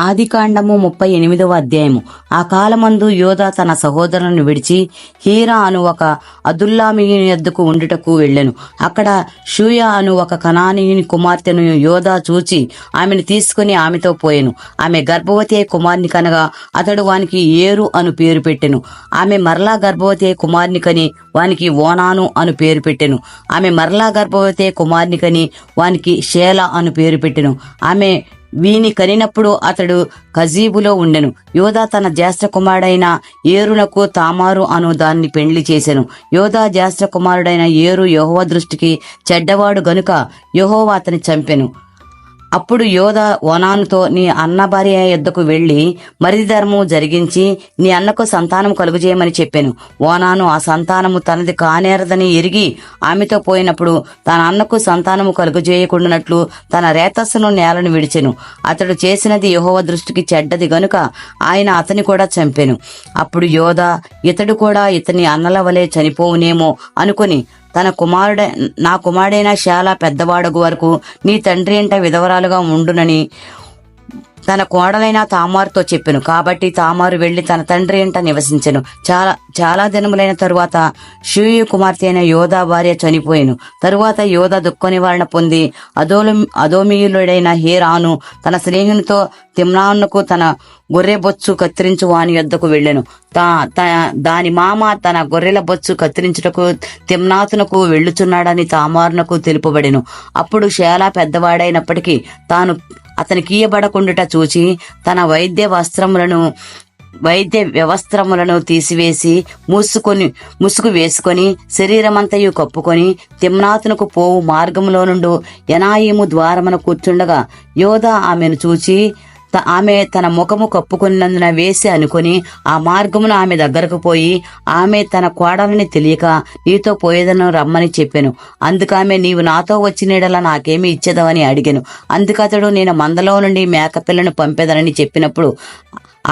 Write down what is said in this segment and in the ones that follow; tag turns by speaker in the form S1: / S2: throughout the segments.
S1: ఆదికాండము 38వ అధ్యాయము. ఆ కాలమందు యోధా తన సహోదరులను విడిచి హీరా అను ఒక అదుల్లామీయుని యొద్దకు ఉండుటకు వెళ్ళెను. అక్కడ షూయా అను ఒక కనానీయుని కుమార్తెను యోధా చూచి ఆమెను తీసుకుని ఆమెతో పోయెను. ఆమె గర్భవతి అయి కుమార్ని కనగా అతడు వానికి ఏరు అను పేరు పెట్టెను. ఆమె మరలా గర్భవతి అయి కుమార్ని కని వానికి ఓనాను అను పేరు పెట్టెను. ఆమె మరలా గర్భవతి అయి కుమార్ని కని వానికి షేలా అను పేరు పెట్టెను. ఆమె వీని కనినప్పుడు అతడు కజీబులో ఉండెను. యోధా తన జ్యేష్ఠ కుమారుడైన ఏరునకు తామారు అను దాన్ని పెండ్లి చేసెను. యోధా జ్యేష్ఠ కుమారుడైన ఏరు యెహోవా దృష్టికి చెడ్డవాడు గనుక యెహోవా అతని చంపెను. అప్పుడు యోధా ఓనానుతో, నీ అన్న భార్య యొద్దకు వెళ్లి మరిది ధర్మము జరిగించి నీ అన్నకు సంతానం కలుగుజేయమని చెప్పాను. ఓనాను ఆ సంతానము తనది కానేరదని ఎరిగి ఆమెతో పోయినప్పుడు తన అన్నకు సంతానము కలుగజేయకుండానట్లు తన రేతస్సును నేలను విడిచెను. అతడు చేసినది యెహోవా దృష్టికి చెడ్డది గనుక ఆయన అతని కూడా చంపెను. అప్పుడు యోధా ఇతడు కూడా ఇతని అన్నల వలె చనిపోవునేమో అనుకుని నా కుమారుడైన శాలా పెద్దవాడగు వరకు నీ తండ్రి ఇంట విధవరాలుగా ఉండునని తన కోడలైన తామారుతో చెప్పెను. కాబట్టి తామారు వెళ్లి తన తండ్రి ఇంట నివసించెను. చాలా దినములైన తరువాత షూయు కుమార్తె అయిన యోధా భార్య చనిపోయెను. తరువాత యోధా దుఃఖ నివారణ పొంది అదోమీయులుడైన హీరాను తన స్నేహితునితో తిమ్నానుకు తన గొర్రె బొచ్చు కత్తిరించు వాని యొద్దకు వెళ్ళెను. దాని మామ తన గొర్రెల బొచ్చు కత్తిరించుటకు తిమ్నాతునకు వెళ్ళుచున్నాడని తామారునకు తెలుపబడెను. అప్పుడు షేలా పెద్దవాడైనప్పటికీ తాను అతనికియ్యబడకుండుట చూచి తన వైద్య వ్యవస్త్రములను తీసివేసి ముసుగు వేసుకొని శరీరమంతయు కప్పుకొని తిమ్నాతునకు పోవు మార్గములో నుండి ఎనాయిము ద్వారమున కూర్చుండగా యోధా ఆమెను చూచి ఆమె తన ముఖము కప్పుకున్నందున వేసి అనుకుని ఆ మార్గమున ఆమె దగ్గరకు పోయి ఆమె తన కోడలని తెలియక నీతో పోయేదను రమ్మని చెప్పాను. అందుకామె నీవు నాతో వచ్చినడలా నాకేమి ఇచ్చేదవని అడిగాను. అందుకతడు నేను మందలో నుండి మేకపిల్లను పంపేదనని చెప్పినప్పుడు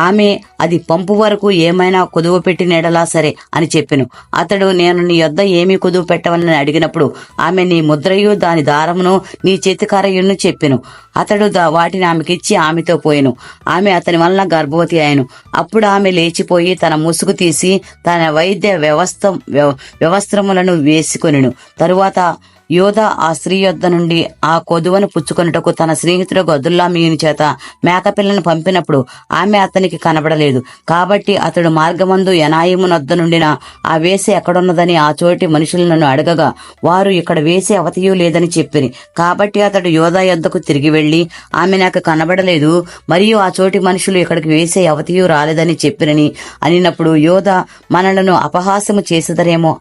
S1: ఆమె అది పంపు వరకు ఏమైనా కుదువ పెట్టినడలా సరే అని చెప్పెను. అతడు నేను నీ యొద్ద ఏమీ కుదువ పెట్టవని అడిగినప్పుడు ఆమె నీ ముద్రయు దాని దారమును నీ చేతికారయును చెప్పెను. అతడు వాటిని ఆమెకిచ్చి ఆమెతో పోయెను. ఆమె అతని వలన గర్భవతి అయ్యను. అప్పుడు ఆమె లేచిపోయి తన ముసుగు తీసి తన వైద్య వ్యవస్త్రములను వేసుకొనెను. తరువాత యోధా ఆ స్త్రీ యొద్ద నుండి ఆ కొదువను పుచ్చుకొనుటకు తన స్నేహితుడు అదుల్లామీయుని చేత మేకపిల్లను పంపినప్పుడు ఆమె అతనికి కనబడలేదు. కాబట్టి అతడు మార్గమందు ఎనాయిము నొద్ద నుండిన ఆ వేసి ఎక్కడున్నదని ఆ చోటి మనుషులను అడగగా వారు ఇక్కడ వేసి అవతియు లేదని చెప్పిరి. కాబట్టి అతడు యోధా యొద్దకు తిరిగి వెళ్లి ఆమె నాకు కనబడలేదు, మరియు ఆ చోటి మనుషులు ఇక్కడికి వేసే అవతియు రాలేదని చెప్పిరని అనినప్పుడు యోధా మనలను అపహాస్యము చేసేదరేమో,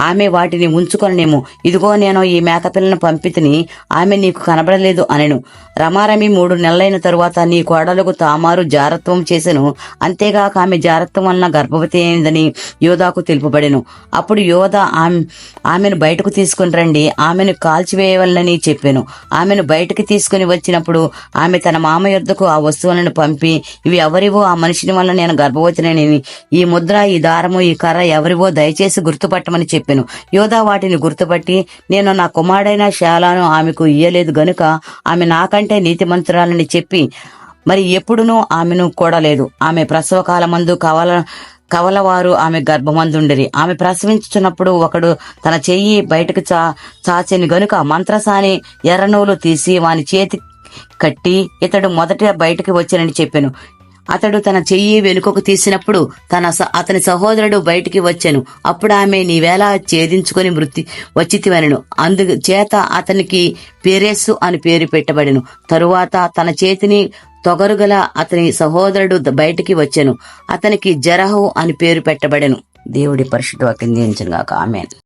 S1: ఆమె వాటిని ఉంచుకొనేమో, ఇదిగో నేను ఈ మేకపిల్లను పంపితిని, ఆమె నీకు కనబడలేదు అనెను. రమారమి 3 నెలలైన తరువాత నీ కోడలకు తామారు జారత్వం చేసెను. అంతేగాక ఆమె జారత్వం వలన గర్భవతి అయినదని యోధాకు తెలుపబడెను. అప్పుడు యోధా ఆమెను బయటకు తీసుకుని రండి, ఆమెను కాల్చివేయవలనని చెప్పాను. ఆమెను బయటకు తీసుకుని వచ్చినప్పుడు ఆమె తన మామ యొద్దకు ఆ వస్తువులను పంపి, ఇవి ఎవరివో ఆ మనిషిని వలన నేను గర్భవతినని, ఈ ముద్ర, ఈ దారము, ఈ కర్ర ఎవరివో దయచేసి గుర్తుపట్టమని చెప్పాను. యోధా వాటిని గుర్తుపట్టి, నేను నా కుమారుడైన శాలాను ఆమెకు ఇయ్యలేదు గనుక ఆమె నాకంటే నీతిమంతురాలని చెప్పి మరి ఎప్పుడునూ ఆమెను కూడలేదు. ఆమె ప్రసవ కాలమందు కవలవారు ఆమె గర్భమందుండిరి. ఆమె ప్రసవించుచున్నప్పుడు ఒకడు తన చెయ్యి బయటకు చాచెని గనుక మంత్రసాని ఎర్రనూలు తీసి వాని చేతి కట్టి ఇతడు మొదట బయటకు వచ్చానని చెప్పాను. అతడు తన చెయ్యి వెనుకకు తీసినప్పుడు అతని సహోదరుడు బయటికి వచ్చాను. అప్పుడు ఆమె నీవేళ ఛేదించుకుని వచ్చితివనెను. అందుచేత అతనికి పెరెస్సు అని పేరు పెట్టబడెను. తరువాత తన చేతిని తొగరుగల అతని సహోదరుడు బయటికి వచ్చాను. అతనికి జరహు అని పేరు పెట్టబడెను. దేవుడి పరిశుద్ధ వాక్యం దీవించును గాక. ఆమేన్.